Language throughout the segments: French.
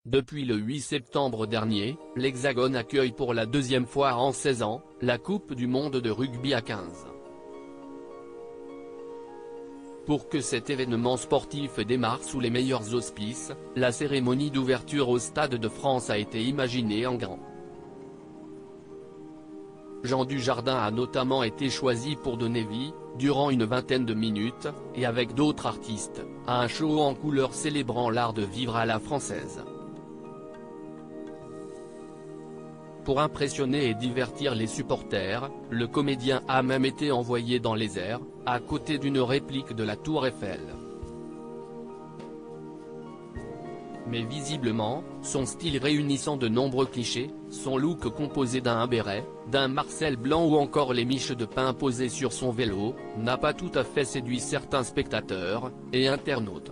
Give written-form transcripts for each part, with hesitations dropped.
Depuis le 8 septembre dernier, l'Hexagone accueille pour la deuxième fois en 16 ans, la Coupe du monde de rugby à 15. Pour que cet événement sportif démarre sous les meilleurs auspices, la cérémonie d'ouverture au Stade de France a été imaginée en grand. Jean Dujardin a notamment été choisi pour donner vie, durant une vingtaine de minutes, et avec d'autres artistes, à un show en couleurs célébrant l'art de vivre à la française. Pour impressionner et divertir les supporters, le comédien a même été envoyé dans les airs, à côté d'une réplique de la Tour Eiffel. Mais visiblement, son style réunissant de nombreux clichés, son look composé d'un béret, d'un Marcel blanc ou encore les miches de pain posées sur son vélo, n'a pas tout à fait séduit certains spectateurs et internautes.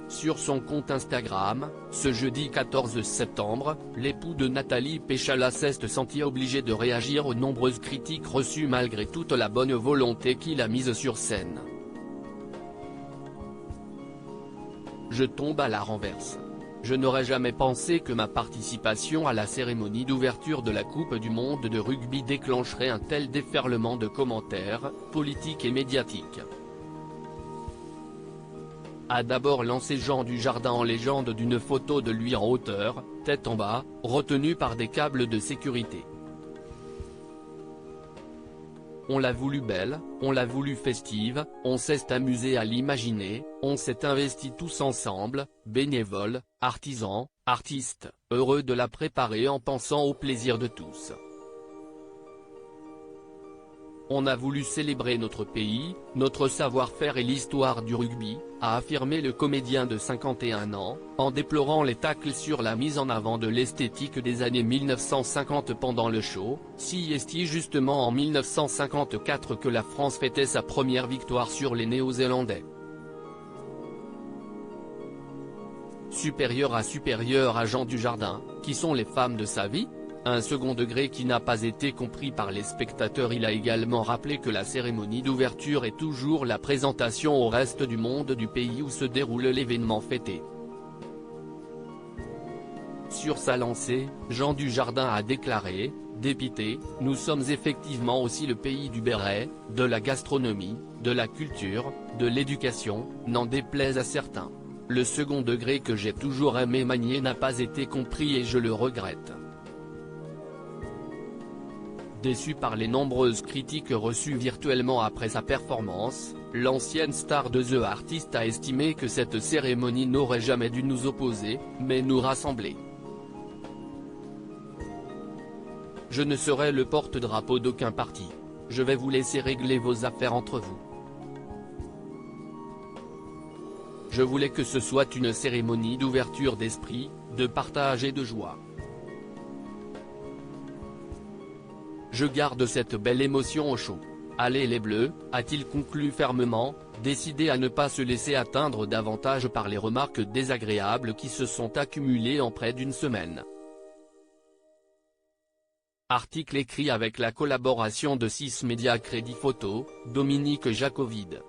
Sur son compte Instagram, ce jeudi 14 septembre, l'époux de Nathalie Péchala s'est senti obligé de réagir aux nombreuses critiques reçues malgré toute la bonne volonté qu'il a mise sur scène. Je tombe à la renverse. Je n'aurais jamais pensé que ma participation à la cérémonie d'ouverture de la Coupe du monde de rugby déclencherait un tel déferlement de commentaires, politiques et médiatiques. A d'abord lancé Jean Dujardin en légende d'une photo de lui en hauteur, tête en bas, retenue par des câbles de sécurité. On l'a voulu belle, on l'a voulu festive, on s'est amusé à l'imaginer, on s'est investi tous ensemble, bénévoles, artisans, artistes, heureux de la préparer en pensant au plaisir de tous. On a voulu célébrer notre pays, notre savoir-faire et l'histoire du rugby, a affirmé le comédien de 51 ans, en déplorant les tacles sur la mise en avant de l'esthétique des années 1950 pendant le show, si est justement en 1954 que la France fêtait sa première victoire sur les Néo-Zélandais. Supérieur à Jean Dujardin, qui sont les femmes de sa vie ? Un second degré qui n'a pas été compris par les spectateurs. Il a également rappelé que la cérémonie d'ouverture est toujours la présentation au reste du monde du pays où se déroule l'événement fêté. Sur sa lancée, Jean Dujardin a déclaré, dépité, nous sommes effectivement aussi le pays du béret, de la gastronomie, de la culture, de l'éducation, n'en déplaise à certains. Le second degré que j'ai toujours aimé manier n'a pas été compris et je le regrette. Déçu par les nombreuses critiques reçues virtuellement après sa performance, l'ancienne star de The Artist a estimé que cette cérémonie n'aurait jamais dû nous opposer, mais nous rassembler. Je ne serai le porte-drapeau d'aucun parti. Je vais vous laisser régler vos affaires entre vous. Je voulais que ce soit une cérémonie d'ouverture d'esprit, de partage et de joie. Je garde cette belle émotion au chaud. Allez les Bleus, a-t-il conclu fermement, décidé à ne pas se laisser atteindre davantage par les remarques désagréables qui se sont accumulées en près d'une semaine. Article écrit avec la collaboration de 6 Médias Crédit Photo, Dominique Jacovide.